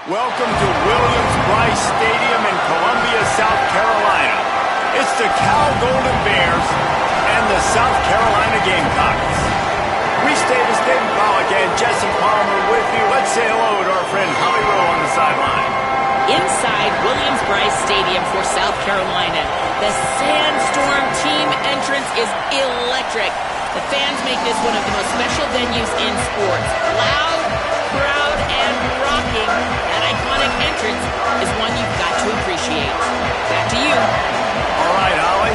Welcome to Williams-Brice Stadium in Columbia, South Carolina. It's the Cal Golden Bears and the South Carolina Gamecocks. Reese Davis, David Pollack, and Jesse Palmer with you. Let's say hello to our friend Holly Rowe on the sideline. Inside Williams-Brice Stadium for South Carolina, the Sandstorm team entrance is electric. The fans make this one of the most special venues in sports. Loud, proud, and rocking. That iconic entrance is one you've got to appreciate. Back to you. All right, Holly.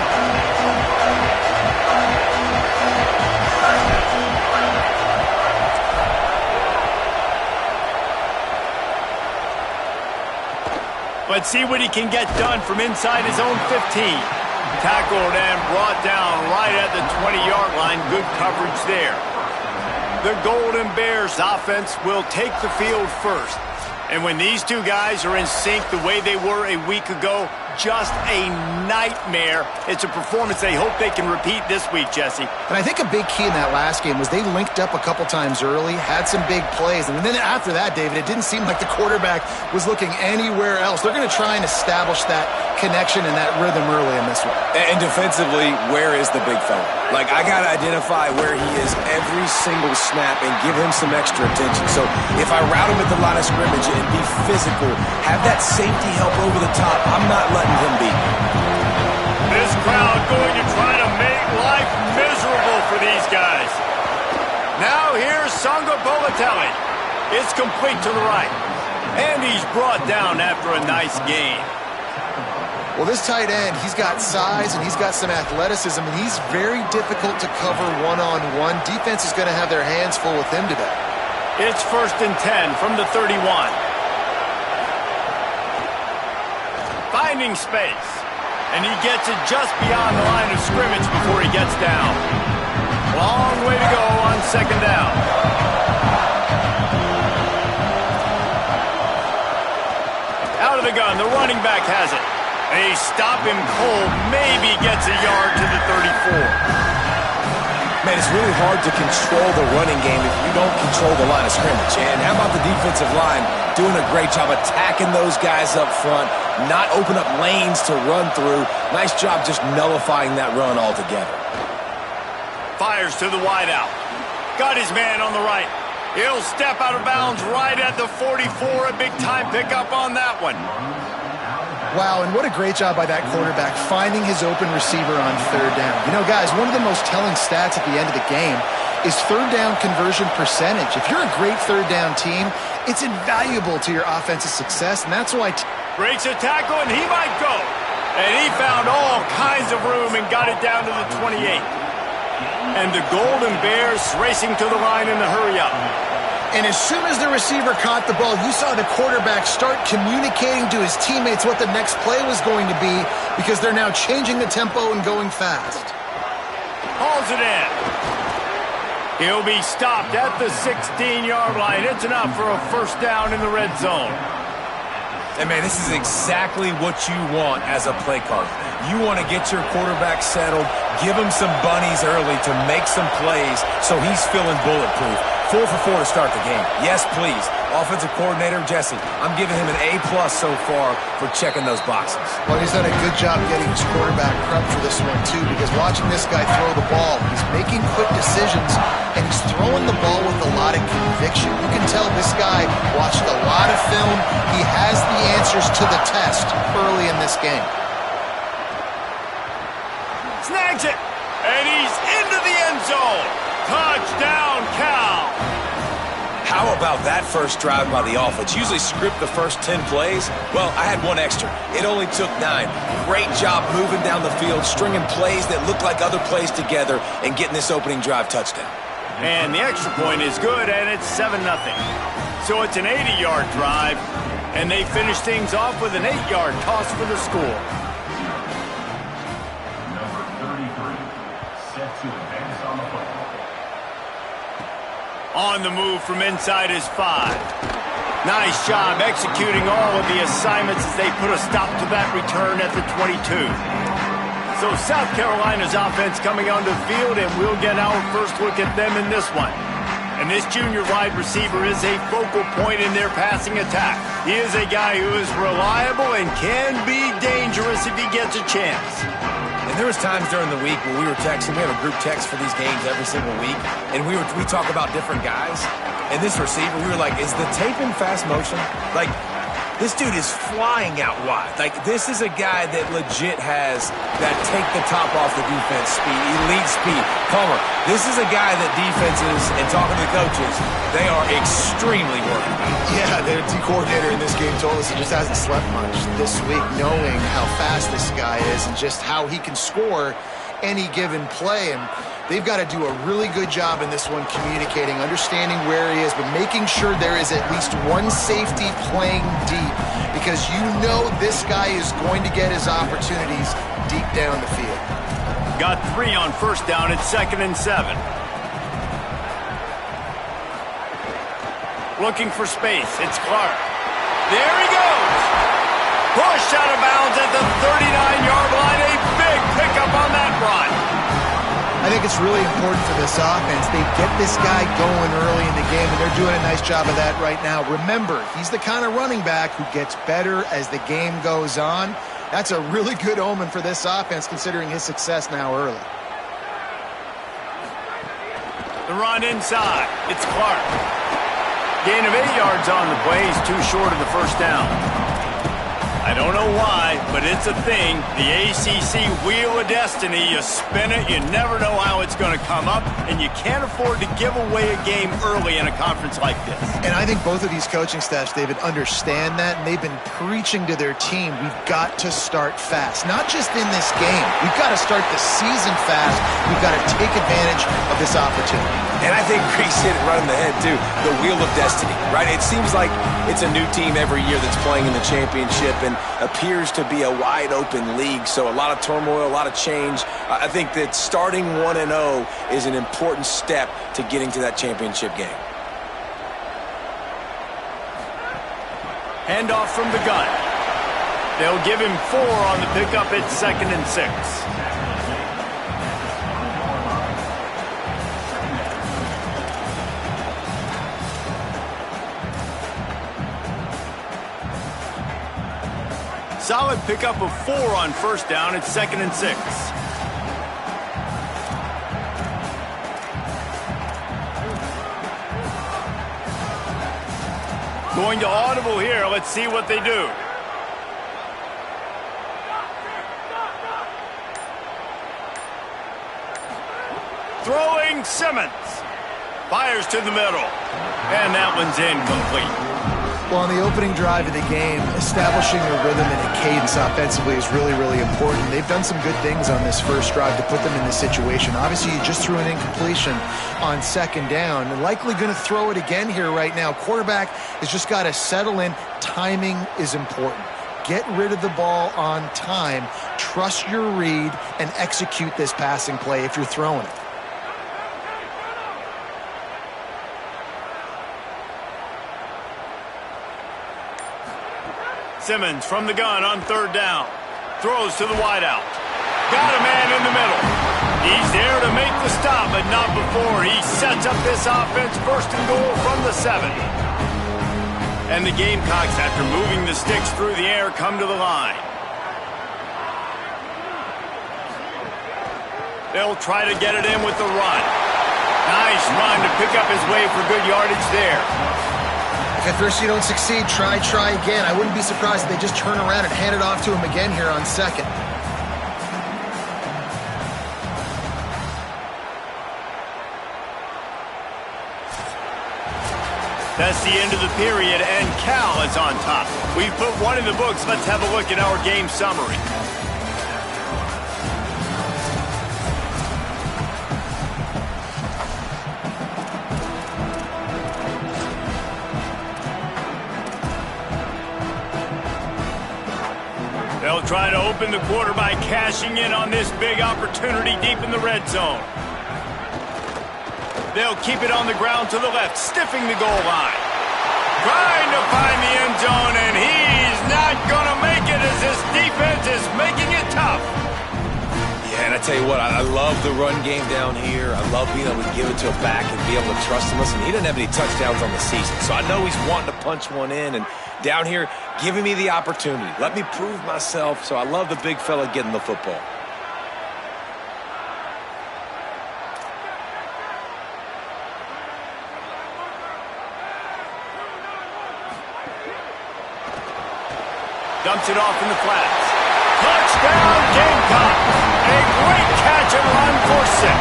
Let's see what he can get done from inside his own 15. Tackled and brought down right at the 20-yard line. Good coverage there. The Golden Bears offense will take the field first. And when these two guys are in sync the way they were a week ago, just a nightmare. It's a performance they hope they can repeat this week, Jesse. And I think a big key in that last game was they linked up a couple times early, had some big plays, and then after that, David, it didn't seem like the quarterback was looking anywhere else. They're going to try and establish that connection and that rhythm early in this one. And defensively, where is the big fella? Like, I got to identify where he is every single snap and give him some extra attention. So if I route him at the line of scrimmage and be physical, have that safety help over the top, I'm not letting him beat me. This crowd going to try to make life miserable for these guys. Now here's Songa Bolatelli. It's complete to the right. And he's brought down after a nice gain. Well, this tight end, he's got size and he's got some athleticism, and he's very difficult to cover one-on-one. Defense is going to have their hands full with him today. It's 1st and 10 from the 31. Finding space. And he gets it just beyond the line of scrimmage before he gets down. Long way to go on 2nd down. Out of the gun, the running back has it. They stop him cold, maybe gets a yard to the 34. Man, it's really hard to control the running game if you don't control the line of scrimmage. And how about the defensive line doing a great job attacking those guys up front, not open up lanes to run through. Nice job just nullifying that run altogether. Fires to the wideout. Got his man on the right. He'll step out of bounds right at the 44. A big-time pickup on that one. Wow, and what a great job by that quarterback finding his open receiver on 3rd down. You know, guys, one of the most telling stats at the end of the game is 3rd down conversion percentage. If you're a great 3rd down team, it's invaluable to your offensive success, and that's why... Breaks a tackle, and he might go. And he found all kinds of room and got it down to the 28. And the Golden Bears racing to the line in the hurry-up. And as soon as the receiver caught the ball, you saw the quarterback start communicating to his teammates what the next play was going to be, because they're now changing the tempo and going fast. Hauls it in. He'll be stopped at the 16-yard line. It's enough for a 1st down in the red zone. And, man, this is exactly what you want as a play caller. You want to get your quarterback settled, give him some bunnies early to make some plays so he's feeling bulletproof. 4 for 4 to start the game. Yes, please. Offensive coordinator Jesse, I'm giving him an A+ so far for checking those boxes. Well, he's done a good job getting his quarterback prepped for this one, too, because watching this guy throw the ball, he's making quick decisions, and he's throwing the ball with a lot of conviction. You can tell this guy watched a lot of film. He has the answers to the test early in this game. Snags it, and he's into the end zone. Touchdown, Cal. How about that first drive by the offense? Usually script the first 10 plays. Well, I had one extra. It only took 9. Great job moving down the field, stringing plays that look like other plays together, and getting this opening drive touchdown. And the extra point is good, and it's 7-0. So it's an 80-yard drive, and they finish things off with an 8-yard toss for the score. On the move from inside his 5. Nice job executing all of the assignments as they put a stop to that return at the 22. So South Carolina's offense coming onto the field, and we'll get our first look at them in this one. And this junior wide receiver is a focal point in their passing attack. He is a guy who is reliable and can be dangerous if he gets a chance. And there was times during the week when we were texting. We have a group text for these games every single week, and we talk about different guys. And this receiver, we were like, is the tape in fast motion? Like, this dude is flying out wide. Like, this is a guy that legit has that take the top off the defense speed, elite speed. Palmer, this is a guy that defenses, and talking to the coaches, they are extremely worried about. Yeah, their D coordinator in this game told us he just hasn't slept much this week, knowing how fast this guy is and just how he can score any given play. And they've got to do a really good job in this one communicating, understanding where he is, but making sure there is at least one safety playing deep, because you know this guy is going to get his opportunities deep down the field. Got 3 on first down. It's 2nd and 7. Looking for space. It's Clark. There he goes. Pushed out of bounds at the 39-yard line. A big pickup on that run. I think it's really important for this offense. They get this guy going early in the game, and they're doing a nice job of that right now. Remember, he's the kind of running back who gets better as the game goes on. That's a really good omen for this offense, considering his success now early. The run inside. It's Clark. Gain of 8 yards on the play. He's too short of the first down. I don't know why, but it's a thing. The ACC Wheel of Destiny. You spin it, you never know how it's going to come up, and you can't afford to give away a game early in a conference like this. And I think both of these coaching staffs, David, understand that, and they've been preaching to their team, we've got to start fast. Not just in this game. We've got to start the season fast. We've got to take advantage of this opportunity. And I think Grease hit it right on the head, too. The Wheel of Destiny, right? It seems like it's a new team every year that's playing in the championship and appears to be a wide-open league. So a lot of turmoil, a lot of change. I think that starting 1-0 is an important step to getting to that championship game. Handoff from the gun. They'll give him 4 on the pickup at 2nd and 6. Solid pickup of 4 on first down. It's 2nd and 6. Going to audible here. Let's see what they do. Throwing Simmons. Fires to the middle. And that one's incomplete. Well, on the opening drive of the game, establishing a rhythm and a cadence offensively is really, really important. They've done some good things on this first drive to put them in this situation. Obviously, you just threw an incompletion on 2nd down. Likely going to throw it again here right now. Quarterback has just got to settle in. Timing is important. Get rid of the ball on time. Trust your read and execute this passing play if you're throwing it. Simmons from the gun on 3rd down. Throws to the wideout. Got a man in the middle. He's there to make the stop, but not before. He sets up this offense 1st and goal from the 7. And the Gamecocks, after moving the sticks through the air, come to the line. They'll try to get it in with the run. Nice run to pick up his way for good yardage there. If at first you don't succeed, try again. I wouldn't be surprised if they just turn around and hand it off to him again here on 2nd. That's the end of the period, and Cal is on top. We've put 1 in the books. Let's have a look at our game summary. They'll try to open the quarter by cashing in on this big opportunity deep in the red zone. They'll keep it on the ground to the left, stiffing the goal line. Trying to find the end zone, and he's not going to make it as this defense is making it tough. Yeah, and I tell you what, I love the run game down here. I love being able to give it to a back and be able to trust him. Listen, he doesn't have any touchdowns on the season, so I know he's wanting to punch one in. And down here, giving me the opportunity. Let me prove myself, so I love the big fella getting the football. Dumps it off in the flats. Touchdown, Gamecocks! A great catch and run for 6.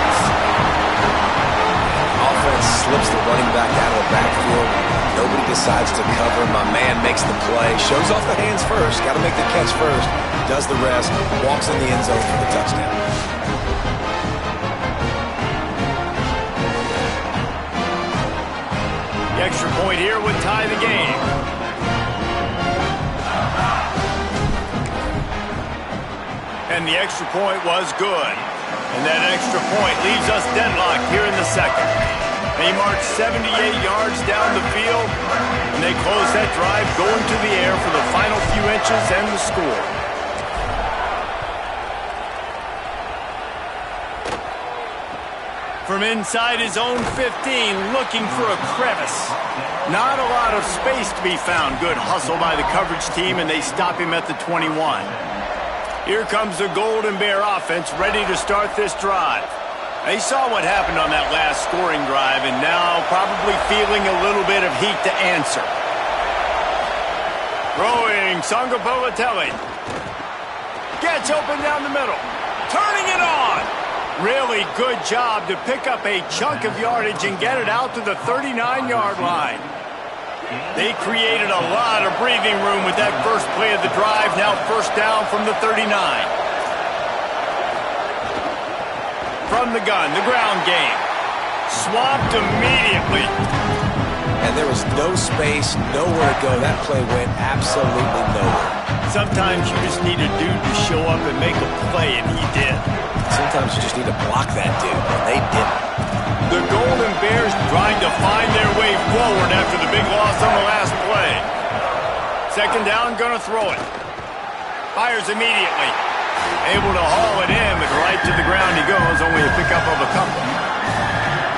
Offense slips the running back out of the backfield. Nobody decides to cover. My man makes the play. Shows off the hands first. Got to make the catch first. Does the rest. Walks in the end zone for the touchdown. The extra point here would tie the game. And the extra point was good. And that extra point leaves us deadlocked here in the second. They march 78 yards down the field, and they close that drive going to the air for the final few inches and the score. From inside his own 15, looking for a crevice. Not a lot of space to be found. Good hustle by the coverage team, and they stop him at the 21. Here comes the Golden Bear offense ready to start this drive. They saw what happened on that last scoring drive and now probably feeling a little bit of heat to answer. Throwing, Sangapolatelli. Gets open down the middle. Turning it on. Really good job to pick up a chunk of yardage and get it out to the 39-yard line. They created a lot of breathing room with that first play of the drive. Now first down from the 39. From the gun, the ground game. Swamped immediately. And there was no space, nowhere to go. That play went absolutely nowhere. Sometimes you just need a dude to show up and make a play, and he did. Sometimes you just need to block that dude, and they didn't. The Golden Bears trying to find their way forward after the big loss on the last play. Second down, gonna throw it. Fires immediately. Able to haul it in, but right to the ground he goes, only a pickup of a couple.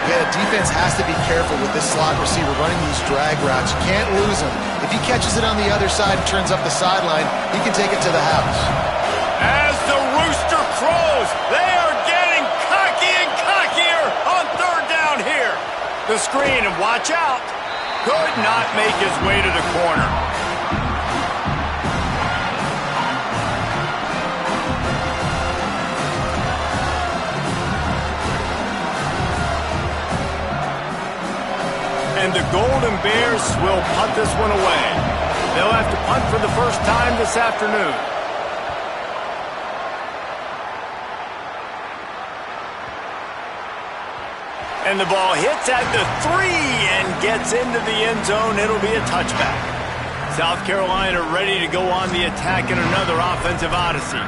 Yeah, the defense has to be careful with this slot receiver running these drag routes. You can't lose him. If he catches it on the other side and turns up the sideline, he can take it to the house. As the rooster crows, they are getting cocky and cockier on third down here. The screen, and watch out. Could not make his way to the corner. And the Golden Bears will punt this one away. They'll have to punt for the first time this afternoon. And the ball hits at the 3 and gets into the end zone. It'll be a touchback. South Carolina ready to go on the attack in another offensive odyssey.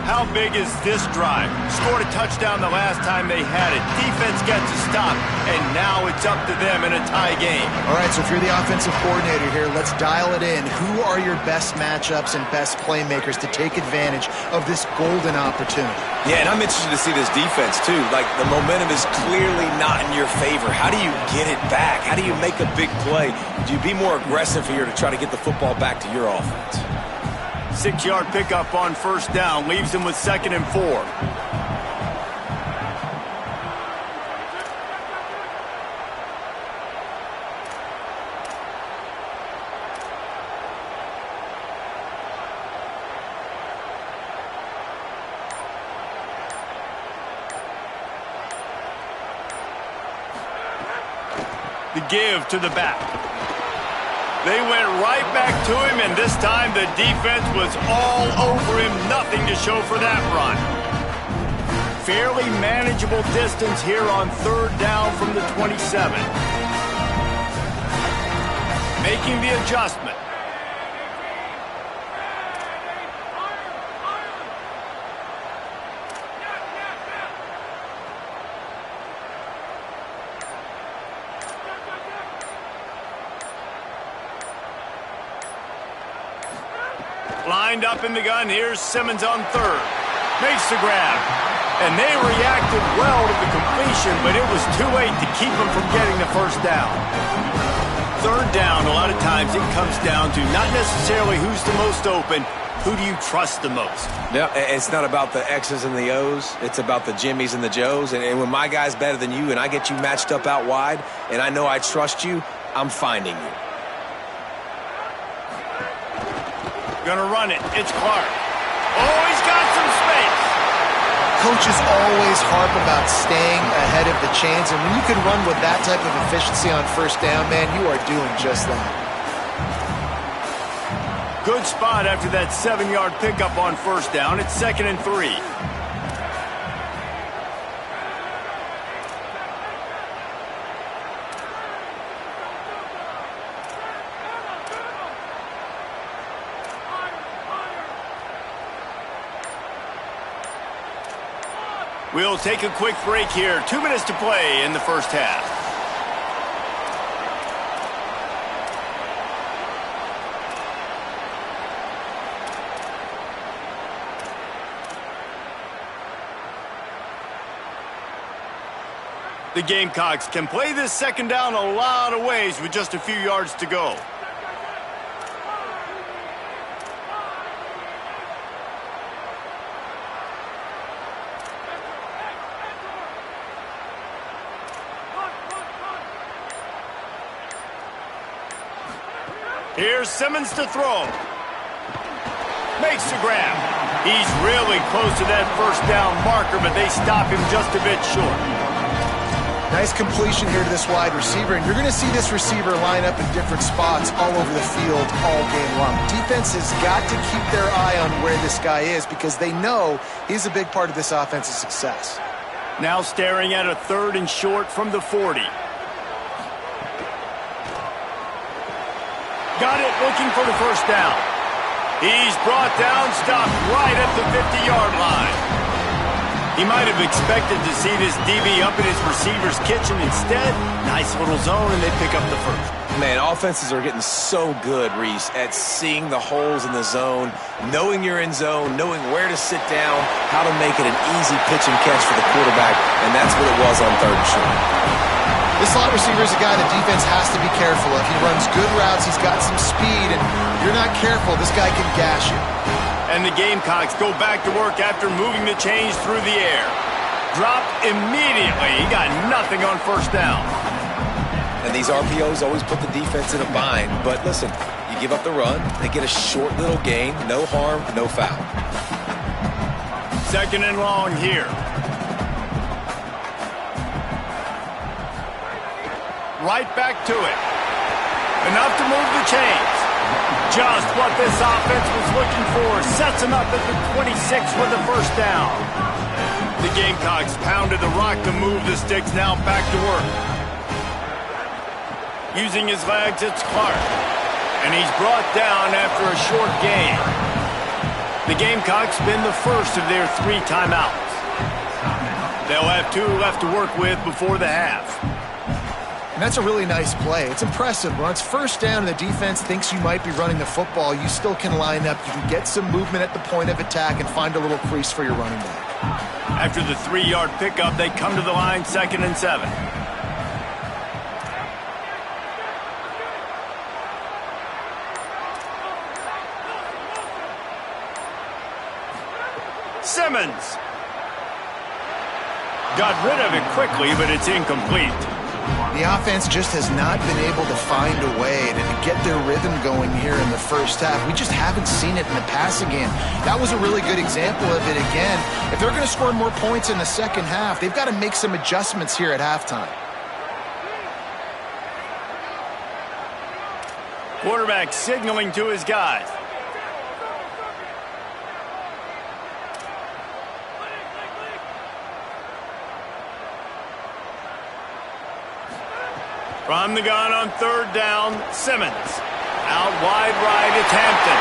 How big is this drive? Scored a touchdown the last time they had it. Defense gets a stop, and now it's up to them in a tie game. All right, so if you're the offensive coordinator here, let's dial it in. Who are your best matchups and best playmakers to take advantage of this golden opportunity? Yeah, and I'm interested to see this defense, too. Like, the momentum is clearly not in your favor. How do you get it back? How do you make a big play? Do you be more aggressive here to try to get the football back to your offense? 6-yard pickup on first down leaves them with 2nd and 4. The give to the back. They went right back to him, and this time the defense was all over him. Nothing to show for that run. Fairly manageable distance here on third down from the 27. Making the adjustment. Lined up in the gun. Here's Simmons on third. Makes the grab. And they reacted well to the completion, but it was too late to keep them from getting the first down. Third down, a lot of times it comes down to not necessarily who's the most open, who do you trust the most? Yeah, it's not about the X's and the O's. It's about the Jimmies and the Joes. And when my guy's better than you and I get you matched up out wide and I know I trust you, I'm finding you. Gonna run it. It's Clark. Oh, he's got some space. Coaches always harp about staying ahead of the chains, and when you can run with that type of efficiency on first down, man, you are doing just that. Good spot after that 7-yard pickup on first down. It's 2nd and 3. We'll take a quick break here. 2 minutes to play in the first half. The Gamecocks can play this second down a lot of ways with just a few yards to go. Here's Simmons to throw. Makes the grab. He's really close to that first down marker, but they stop him just a bit short. Nice completion here to this wide receiver, and you're going to see this receiver line up in different spots all over the field all game long. Defense has got to keep their eye on where this guy is because they know he's a big part of this offense's success. Now staring at a 3rd and short from the 40. Got it, looking for the first down. He's brought down, stopped right at the 50-yard line. He might have expected to see this DB up in his receiver's kitchen. Instead, nice little zone, and they pick up the first. Man, offenses are getting so good, Reese, at seeing the holes in the zone, knowing you're in zone, knowing where to sit down, how to make it an easy pitch and catch for the quarterback, and that's what it was on 3rd and short. This slot receiver is a guy the defense has to be careful of. He runs good routes, he's got some speed, and if you're not careful, this guy can gash you. And the Gamecocks go back to work after moving the chains through the air. Dropped immediately. He got nothing on first down. And these RPOs always put the defense in a bind. But listen, you give up the run, they get a short little gain, no harm, no foul. 2nd and long here. Right back to it. Enough to move the chains. Just what this offense was looking for. Sets him up at the 26 with the first down. The Gamecocks pounded the rock to move the sticks. Now back to work. Using his legs, it's Clark. And he's brought down after a short gain. The Gamecocks spin the first of their 3 timeouts. They'll have 2 left to work with before the half. And that's a really nice play. It's impressive. When it's first down and the defense thinks you might be running the football, you still can line up. You can get some movement at the point of attack and find a little crease for your running back. After the 3-yard pickup, they come to the line 2nd and 7. Simmons. Got rid of it quickly, but it's incomplete. The offense just has not been able to find a way to get their rhythm going here in the first half. We just haven't seen it in the passing game. That was a really good example of it again. If they're going to score more points in the second half, they've got to make some adjustments here at halftime. Quarterback signaling to his guys. From the gun on 3rd down, Simmons. Out wide right, it's Hampton.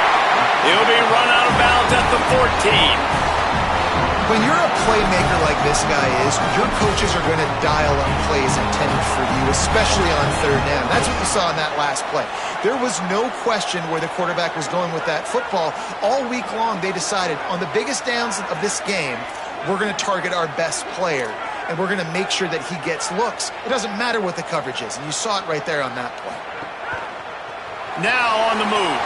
He'll be run out of bounds at the 14. When you're a playmaker like this guy is, your coaches are going to dial up plays intended for you, especially on 3rd down. That's what you saw in that last play. There was no question where the quarterback was going with that football. All week long, they decided on the biggest downs of this game, we're going to target our best player, and we're going to make sure that he gets looks. It doesn't matter what the coverage is, and you saw it right there on that play. Now on the move.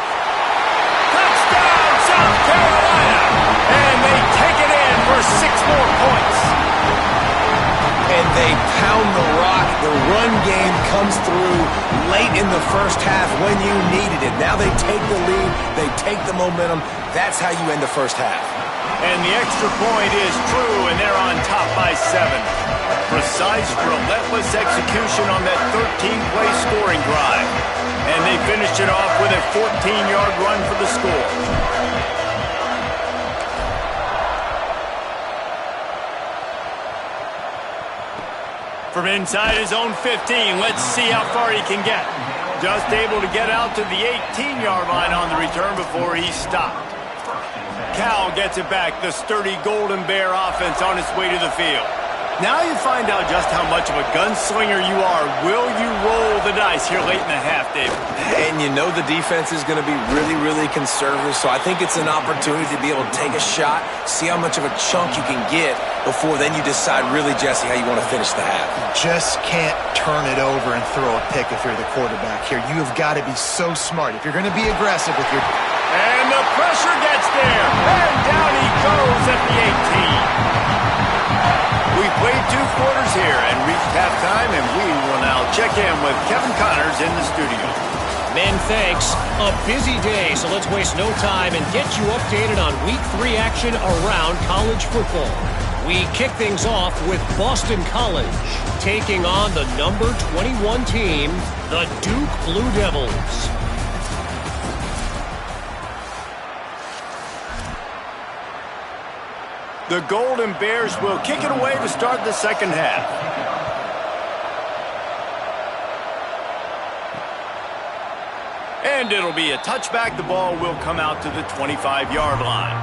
Touchdown, South Carolina! And they take it in for 6 more points. And they pound the rock. The run game comes through late in the first half when you needed it. Now they take the lead. They take the momentum. That's how you end the first half. And the extra point is true, and they're on top by 7. Precise, relentless execution on that 13-play scoring drive. And they finished it off with a 14-yard run for the score. From inside his own 15, let's see how far he can get. Just able to get out to the 18-yard line on the return before he stopped. Cal gets it back, the sturdy Golden Bear offense on its way to the field. Now you find out just how much of a gunslinger you are. Will you roll the dice here late in the half, David? And you know the defense is going to be really, really conservative, so I think it's an opportunity to be able to take a shot, see how much of a chunk you can get before then you decide really, Jesse, how you want to finish the half. You just can't turn it over and throw a pick if you're the quarterback here. You have got to be so smart. If you're going to be aggressive with your... And the pressure gets there, and down he goes at the 18. We've played 2 quarters here and reached halftime, and we will now check in with Kevin Connors in the studio. Men, thanks. A busy day, so let's waste no time and get you updated on Week 3 action around college football. We kick things off with Boston College, taking on the number 21 team, the Duke Blue Devils. The Golden Bears will kick it away to start the second half. And it'll be a touchback. The ball will come out to the 25-yard line.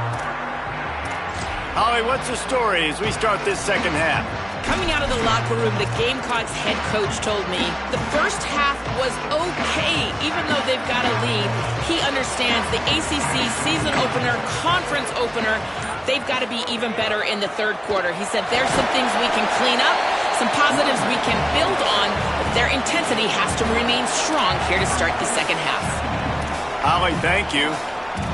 Holly, what's the story as we start this second half? Coming out of the locker room, the Gamecocks head coach told me the first half was okay, even though they've got a lead. He understands the ACC season opener, conference opener, they've got to be even better in the third quarter. He said there's some things we can clean up, some positives we can build on, but their intensity has to remain strong here to start the second half. Holly, thank you.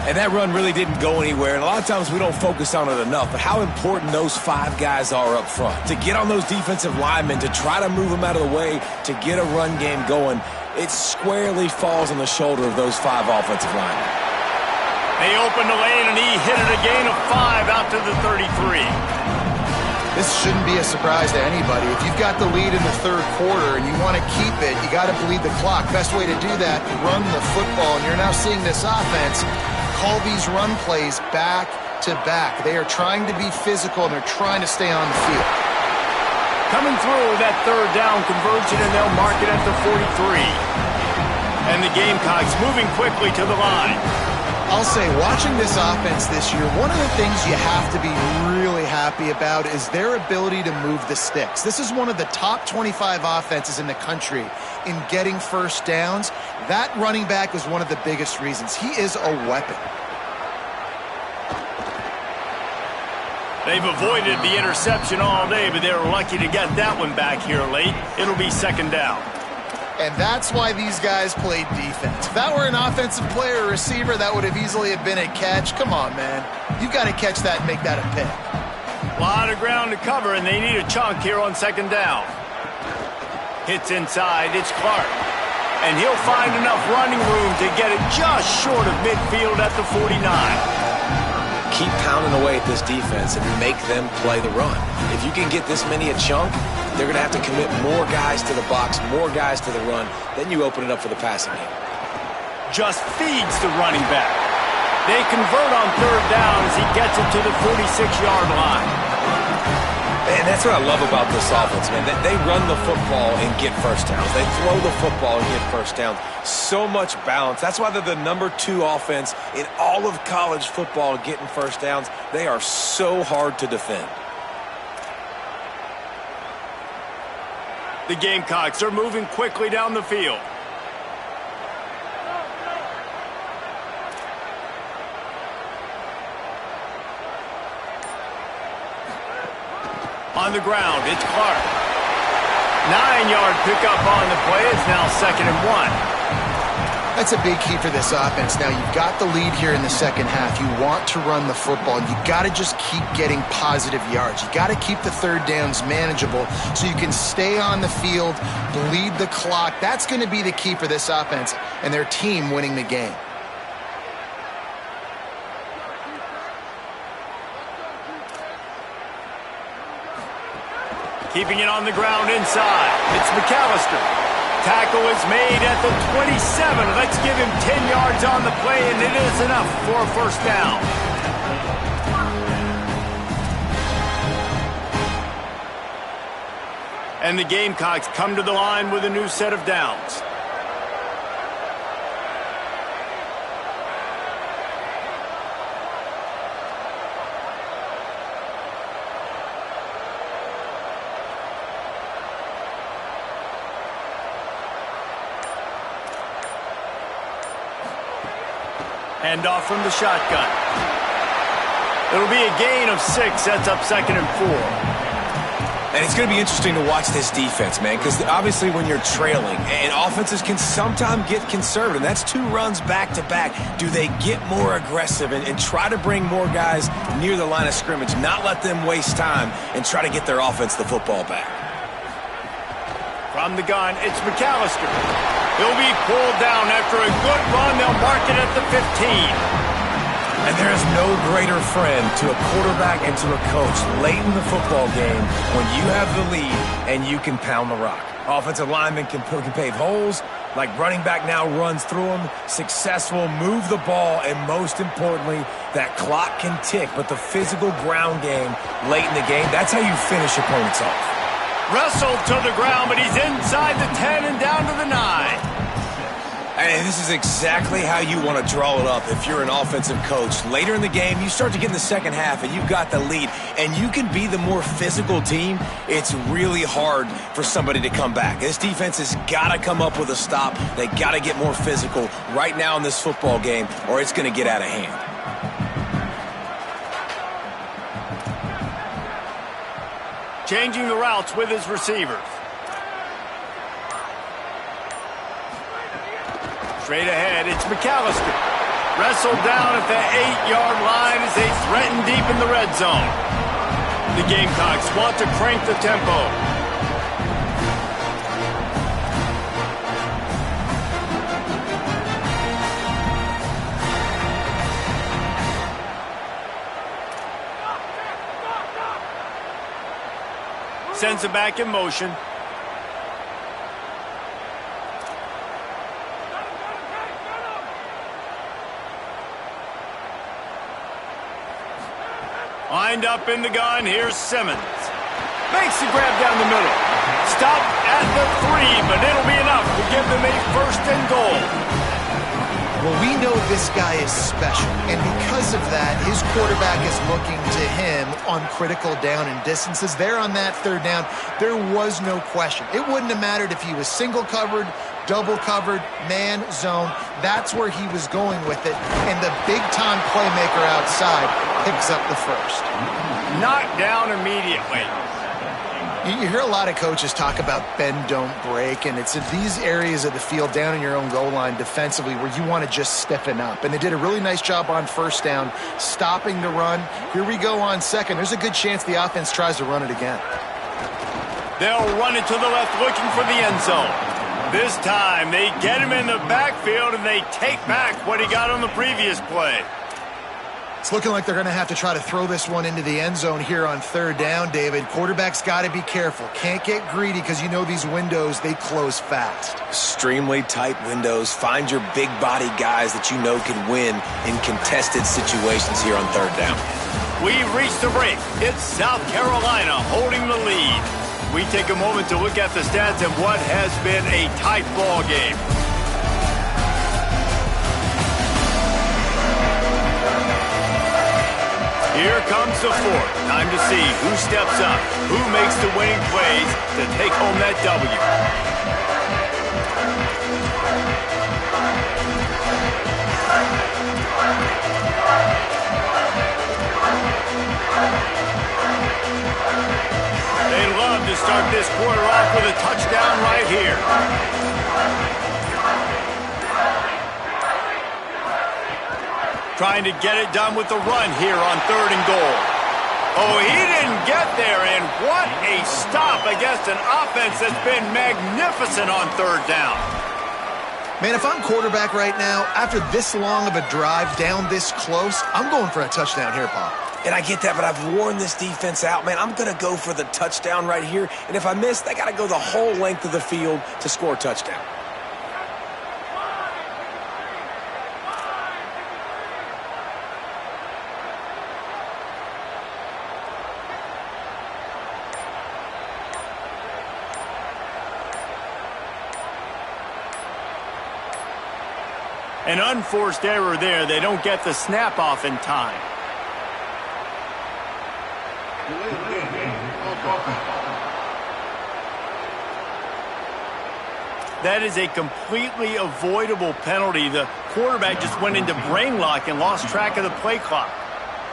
And that run really didn't go anywhere, and a lot of times we don't focus on it enough, but how important those 5 guys are up front. To get on those defensive linemen, to try to move them out of the way, to get a run game going, it squarely falls on the shoulder of those 5 offensive linemen. They opened the lane, and he hit it a gain of 5 out to the 33. This shouldn't be a surprise to anybody. If you've got the lead in the third quarter and you want to keep it, you got to bleed the clock. Best way to do that, run the football. And you're now seeing this offense call these run plays back to back. They are trying to be physical, and they're trying to stay on the field. Coming through that third down conversion, and they'll mark it at the 43. And the Gamecocks moving quickly to the line. I'll say, watching this offense this year, one of the things you have to be really happy about is their ability to move the sticks. This is one of the top 25 offenses in the country in getting first downs. That running back is one of the biggest reasons. He is a weapon. They've avoided the interception all day, but they're lucky to get that one back here late. It'll be second down. And that's why these guys played defense. If that were an offensive player or receiver, that would have easily have been a catch. Come on, man. You've got to catch that and make that a pick. A lot of ground to cover, and they need a chunk here on second down. Hits inside. It's Clark. And he'll find enough running room to get it just short of midfield at the 49. Keep pounding away at this defense and make them play the run. If you can get this many a chunk, they're going to have to commit more guys to the box, more guys to the run. Then you open it up for the passing game. Just feeds the running back. They convert on third down as he gets it to the 46-yard line. And that's what I love about this offense, man. They run the football and get first downs. They throw the football and get first downs. So much balance. That's why they're the number 2 offense in all of college football getting first downs. They are so hard to defend. The Gamecocks are moving quickly down the field. On the ground, it's Clark. 9-yard pickup on the play. It's now 2nd and 1. That's a big key for this offense. Now, you've got the lead here in the second half. You want to run the football. You got to just keep getting positive yards. You got to keep the third downs manageable so you can stay on the field, bleed the clock. That's going to be the key for this offense and their team winning the game. Keeping it on the ground inside. It's McAllister. Tackle is made at the 27. Let's give him 10 yards on the play, and it is enough for a first down. And the Gamecocks come to the line with a new set of downs. Handoff from the shotgun. It'll be a gain of 6. Sets up 2nd and 4. And it's going to be interesting to watch this defense, man, because obviously when you're trailing, and offenses can sometimes get conservative. That's 2 runs back-to-back. Do they get more aggressive and try to bring more guys near the line of scrimmage, not let them waste time, and try to get their offense the football back? From the gun, it's McAllister. He'll be pulled down after a good run. They'll mark it at the 15. And there is no greater friend to a quarterback and to a coach late in the football game when you have the lead and you can pound the rock. Offensive linemen can pave holes, like running back now runs through them, successful, move the ball, and most importantly, that clock can tick. But the physical ground game late in the game, that's how you finish opponents off. Wrestled to the ground, but he's inside the 10 and down to the 9. And this is exactly how you want to draw it up if you're an offensive coach. Later in the game, you start to get in the second half, and you've got the lead, and you can be the more physical team. It's really hard for somebody to come back. This defense has got to come up with a stop. They got to get more physical right now in this football game, or it's going to get out of hand. Changing the routes with his receivers. Straight ahead, it's McAllister. Wrestled down at the 8-yard line as they threaten deep in the red zone. The Gamecocks want to crank the tempo. Sends it back in motion. Lined up in the gun, here's Simmons. Makes the grab down the middle. Stop at the 3, but it'll be enough to give them a 1st and goal. Well, we know this guy is special, and because of that, his quarterback is looking to him on critical down and distances. There on that 3rd down, there was no question. It wouldn't have mattered if he was single covered, double covered, man, zone. That's where he was going with it, and the big-time playmaker outside picks up the 1st. Knocked down immediately. You hear a lot of coaches talk about bend, don't break, and it's in these areas of the field down in your own goal line defensively where you want to just stiffen up. And they did a really nice job on 1st down, stopping the run. Here we go on 2nd. There's a good chance the offense tries to run it again. They'll run it to the left looking for the end zone. This time they get him in the backfield and they take back what he got on the previous play. It's looking like they're going to have to try to throw this one into the end zone here on 3rd down, David. Quarterback's got to be careful. Can't get greedy because you know these windows, they close fast. Extremely tight windows. Find your big body guys that you know can win in contested situations here on 3rd down. We've reached the break. It's South Carolina holding the lead. We take a moment to look at the stats of what has been a tight ball game. Here comes the 4th. Time to see who steps up, who makes the winning plays to take home that W. Trying to get it done with the run here on 3rd and goal. Oh, he didn't get there, and what a stop against an offense that's been magnificent on 3rd down. Man, if I'm quarterback right now, after this long of a drive down this close, I'm going for a touchdown here, Pop. And I get that, but I've worn this defense out, man. I'm going to go for the touchdown right here. And if I miss, they got to go the whole length of the field to score a touchdown. An unforced error there. They don't get the snap off in time. That is a completely avoidable penalty. The quarterback just went into brain lock and lost track of the play clock.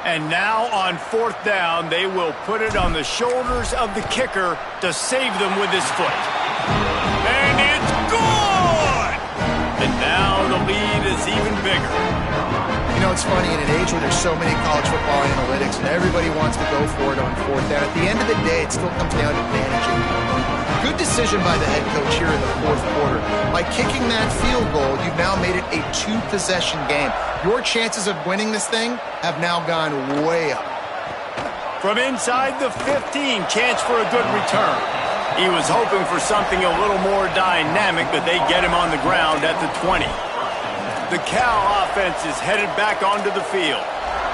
And now on 4th down, they will put it on the shoulders of the kicker to save them with his foot. And it's good! And now the lead is even bigger. You know, it's funny, in an age where there's so many college football analytics and everybody wants to go for it on 4th down, at the end of the day, it still comes down to managing. Good decision by the head coach here in the 4th quarter. By kicking that field goal, you've now made it a 2-possession game. Your chances of winning this thing have now gone way up. From inside the 15, chance for a good return. He was hoping for something a little more dynamic, but they get him on the ground at the 20. The Cal offense is headed back onto the field.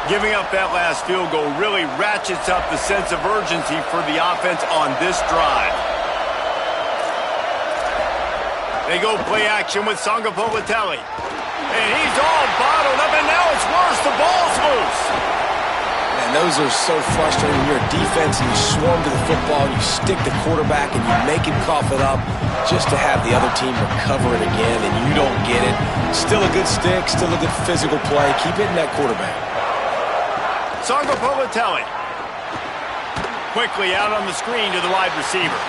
Giving up that last field goal really ratchets up the sense of urgency for the offense on this drive. They go play action with Sangapolatelli. And he's all bottled up, and now it's worse. The ball's loose. And those are so frustrating. When you're a defense and you swarm to the football, you stick the quarterback and you make him cough it up just to have the other team recover it again, and you don't get it. Still a good stick, still a good physical play. Keep hitting that quarterback. Sangapolatelli. Quickly out on the screen to the wide receiver.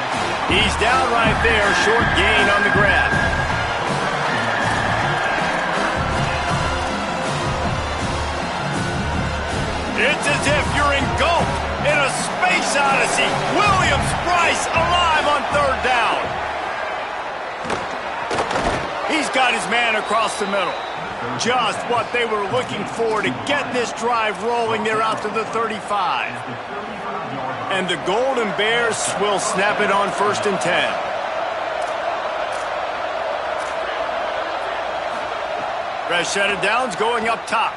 He's down right there, short gain on the grab. It's as if you're engulfed in a space odyssey. Williams-Brice alive on 3rd down. He's got his man across the middle. Just what they were looking for to get this drive rolling. They're out to the 35. And the Golden Bears will snap it on 1st and 10. Rashad Downs going up top.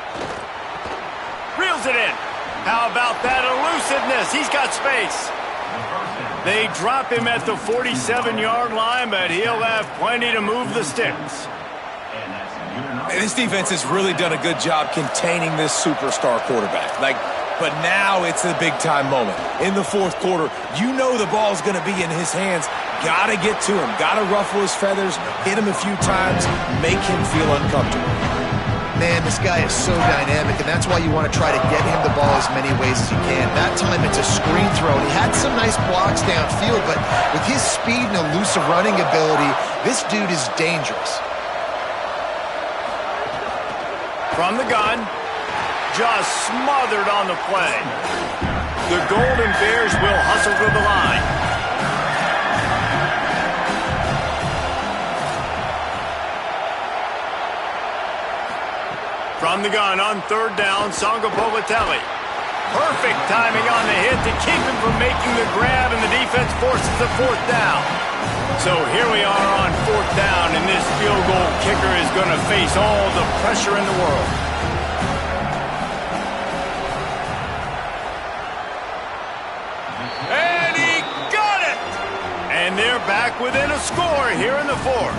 Reels it in. How about that elusiveness? He's got space. They drop him at the 47-yard line, but he'll have plenty to move the sticks. This defense has really done a good job containing this superstar quarterback. But now it's a big-time moment. In the 4th quarter, you know the ball's going to be in his hands. Got to get to him. Got to ruffle his feathers, hit him a few times, make him feel uncomfortable. Man, this guy is so dynamic, and that's why you want to try to get him the ball as many ways as you can. That time it's a screen throw, and he had some nice blocks downfield, but with his speed and elusive running ability, this dude is dangerous. From the gun, just smothered on the play. The Golden Bears will hustle to the line. From the gun on 3rd down, Sangapolatelli. Perfect timing on the hit to keep him from making the grab, and the defense forces the 4th down. So here we are on 4th down, and this field goal kicker is going to face all the pressure in the world. And he got it! And they're back within a score here in the 4th.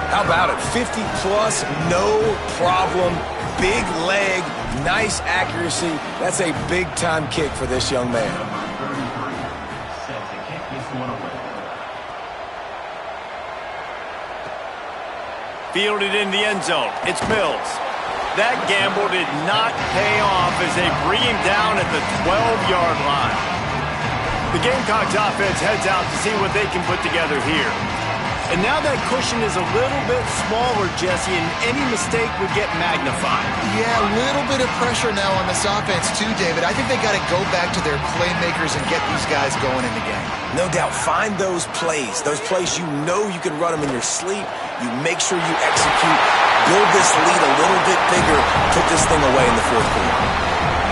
How about it? 50-plus, no problem. Big leg, nice accuracy. That's a big-time kick for this young man. Fielded in the end zone. It's Mills. That gamble did not pay off as they bring him down at the 12-yard line. The Gamecocks offense heads out to see what they can put together here. And now that cushion is a little bit smaller, Jesse, and any mistake would get magnified. Yeah, a little bit of pressure now on this offense too, David. I think they got to go back to their playmakers and get these guys going in the game. No doubt. Find those plays you know you can run them in your sleep. You make sure you execute, build this lead a little bit bigger, put this thing away in the fourth quarter.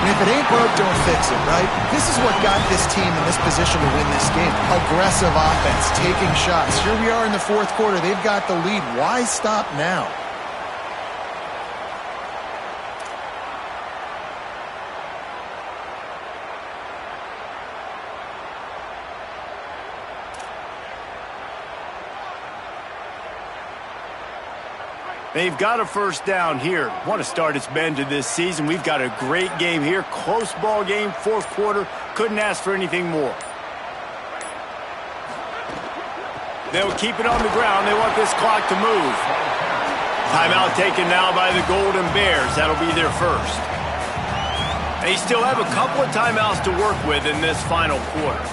And if it ain't broke, don't fix it, right? This is what got this team in this position to win this game. Aggressive offense, taking shots. Here we are in the fourth quarter. They've got the lead. Why stop now? They've got a first down here. Want to start its bend to this season. We've got a great game here. Close ball game, fourth quarter. Couldn't ask for anything more. They'll keep it on the ground. They want this clock to move. Timeout taken now by the Golden Bears. That'll be their first. They still have a couple of timeouts to work with in this final quarter.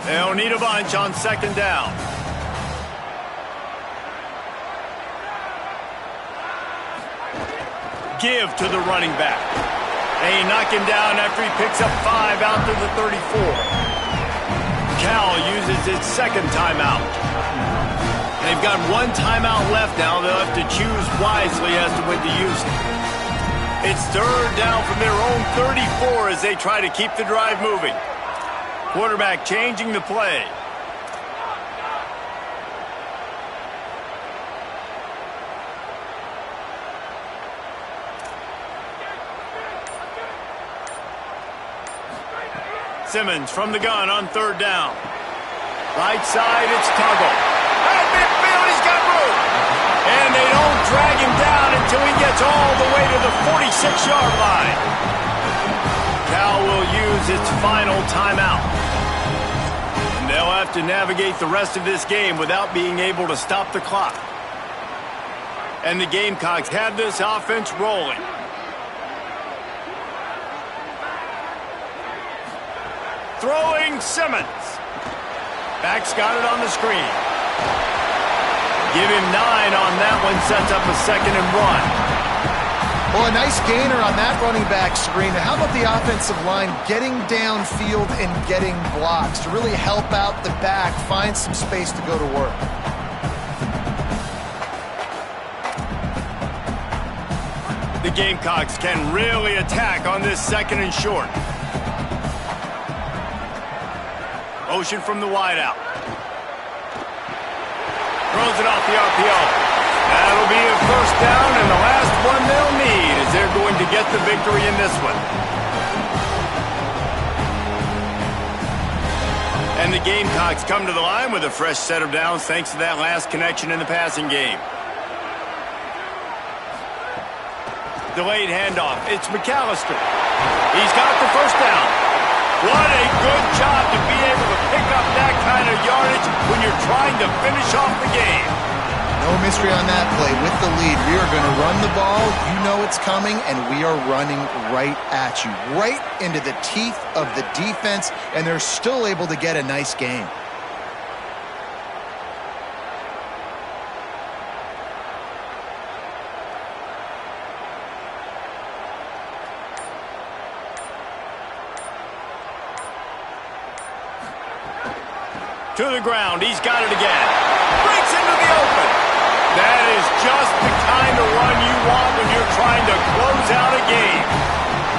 They'll need a bunch on second down. Give to the running back. They knock him down after he picks up 5 out to the 34. Cal uses its second timeout. They've got one timeout left now. They'll have to choose wisely as to when to use it. It's third down from their own 34 as they try to keep the drive moving. Quarterback changing the play. Simmons from the gun on third down. Right side, it's Tuggle. At midfield, he's got room. And they don't drag him down until he gets all the way to the 46-yard line. Cal will use its final timeout. And they'll have to navigate the rest of this game without being able to stop the clock. And the Gamecocks have this offense rolling. Throwing Simmons. Back's got it on the screen. Give him 9 on that one. Sets up a 2nd and 1. Well, a nice gainer on that running back screen. How about the offensive line getting downfield and getting blocks to really help out the back, find some space to go to work? The Gamecocks can really attack on this 2nd and short. Motion from the wideout. Throws it off the RPO. That'll be a first down, and the last one they'll need as they're going to get the victory in this one. And the Gamecocks come to the line with a fresh set of downs thanks to that last connection in the passing game. Delayed handoff. It's McAllister. He's got the first down. What a good job to be able to pick up that kind of yardage when you're trying to finish off the game. No mystery on that play. With the lead, we are going to run the ball. You know it's coming, and we are running right at you, right into the teeth of the defense, and they're still able to get a nice game. To the ground, he's got it again. Breaks into the open. That is just the kind of run you want when you're trying to close out a game.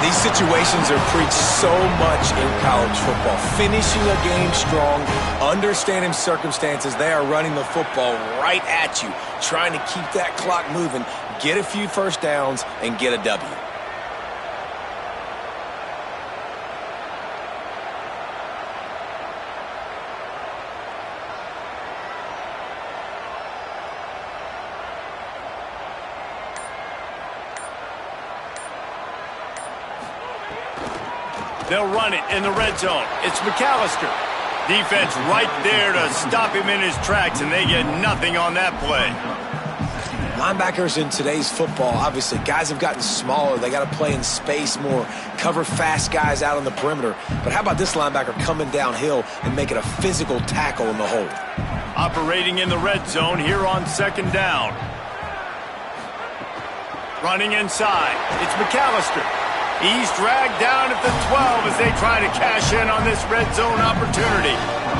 These situations are preached so much in college football. Finishing a game strong, understanding circumstances. They are running the football right at you, trying to keep that clock moving, get a few first downs, and get a W. They'll run it in the red zone. It's McAllister. Defense right there to stop him in his tracks, and they get nothing on that play. Linebackers in today's football, obviously, guys have gotten smaller. They got to play in space more, cover fast guys out on the perimeter. But how about this linebacker coming downhill and making a physical tackle in the hole? Operating in the red zone here on 2nd down. Running inside. It's McAllister. He's dragged down at the 12 as they try to cash in on this red zone opportunity.